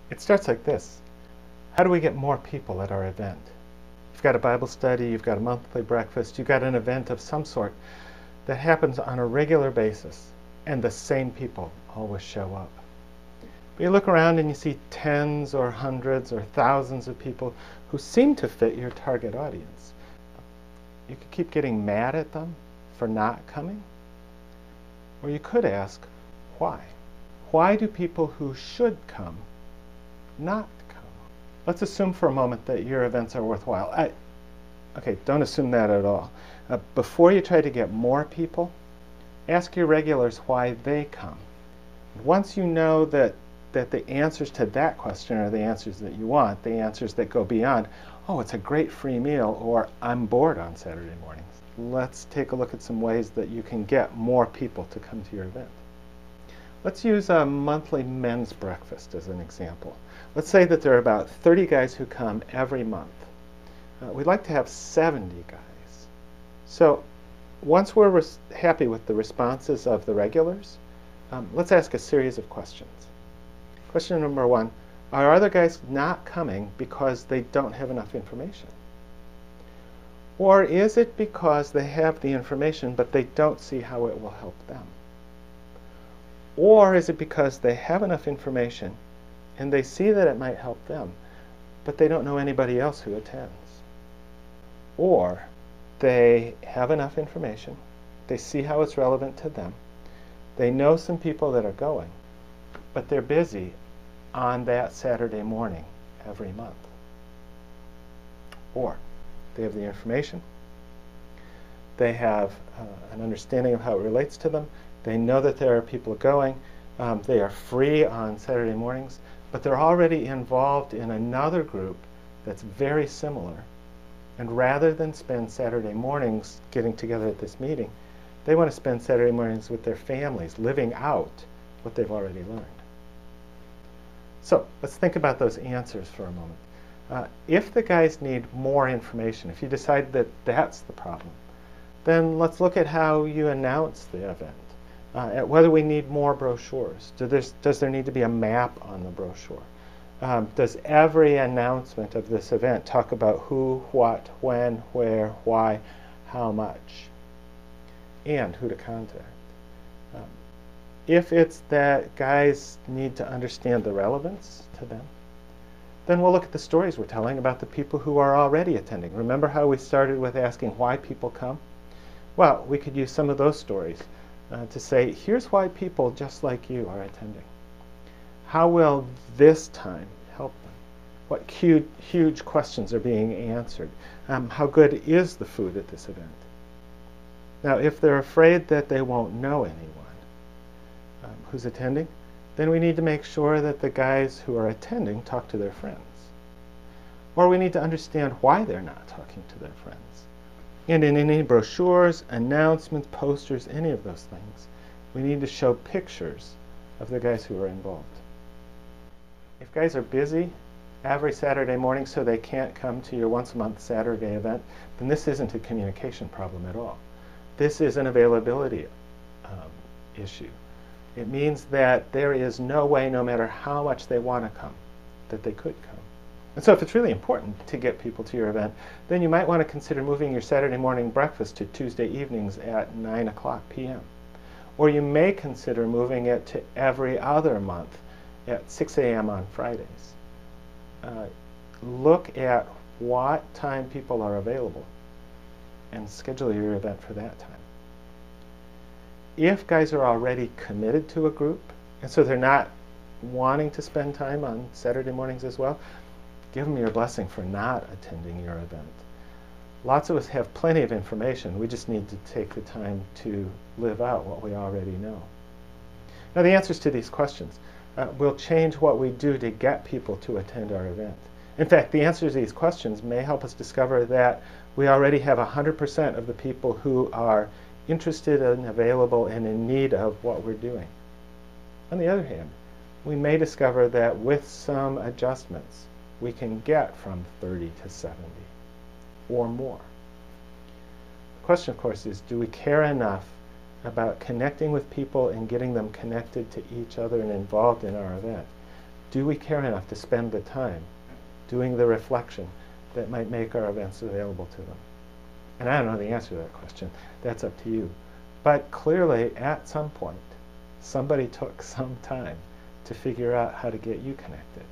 It starts like this. How do we get more people at our event? You've got a Bible study, you've got a monthly breakfast, you've got an event of some sort that happens on a regular basis, and the same people always show up. But you look around and you see tens or hundreds or thousands of people who seem to fit your target audience. You could keep getting mad at them for not coming, or you could ask, why? Why do people who should come not come? Let's assume for a moment that your events are worthwhile. Okay, don't assume that at all. Before you try to get more people, ask your regulars why they come. Once you know that the answers to that question are the answers that you want, the answers that go beyond, oh, it's a great free meal, or I'm bored on Saturday mornings. Let's take a look at some ways that you can get more people to come to your event. Let's use a monthly men's breakfast as an example. Let's say that there are about 30 guys who come every month. We'd like to have 70 guys. So once we're happy with the responses of the regulars, let's ask a series of questions. Question number one, are other guys not coming because they don't have enough information? Or is it because they have the information but they don't see how it will help them? Or is it because they have enough information and they see that it might help them, but they don't know anybody else who attends? Or they have enough information, they see how it's relevant to them, they know some people that are going, but they're busy on that Saturday morning every month. Or they have the information, they have an understanding of how it relates to them, they know that there are people going, they are free on Saturday mornings, but they're already involved in another group that's very similar. And rather than spend Saturday mornings getting together at this meeting, they want to spend Saturday mornings with their families, living out what they've already learned. So let's think about those answers for a moment. If the guys need more information, if you decide that that's the problem, then let's look at how you announce the event. At whether we need more brochures. Does there need to be a map on the brochure? Does every announcement of this event talk about who, what, when, where, why, how much, and who to contact? If it's that guys need to understand the relevance to them, then we'll look at the stories we're telling about the people who are already attending. Remember how we started with asking why people come? Well, we could use some of those stories to say, here's why people just like you are attending. How will this time help them? What huge questions are being answered? How good is the food at this event? Now, if they're afraid that they won't know anyone who's attending, then we need to make sure that the guys who are attending talk to their friends. Or we need to understand why they're not talking to their friends. And in any brochures, announcements, posters, any of those things, we need to show pictures of the guys who are involved. If guys are busy every Saturday morning so they can't come to your once-a-month Saturday event, then this isn't a communication problem at all. This is an availability issue. It means that there is no way, no matter how much they want to come, that they could come. And so if it's really important to get people to your event, then you might want to consider moving your Saturday morning breakfast to Tuesday evenings at 9 o'clock p.m. Or you may consider moving it to every other month at 6 a.m. on Fridays. Look at what time people are available and schedule your event for that time. If guys are already committed to a group, and so they're not wanting to spend time on Saturday mornings as well, give them your blessing for not attending your event. Lots of us have plenty of information. We just need to take the time to live out what we already know. Now, the answers to these questions will change what we do to get people to attend our event. In fact, the answers to these questions may help us discover that we already have 100% of the people who are interested and available and in need of what we're doing. On the other hand, we may discover that with some adjustments, we can get from 30 to 70 or more. The question, of course, is do we care enough about connecting with people and getting them connected to each other and involved in our event Do we care enough to spend the time doing the reflection that might make our events available to them? And I don't know the answer to that question. That's up to you. But clearly, at some point, somebody took some time to figure out how to get you connected.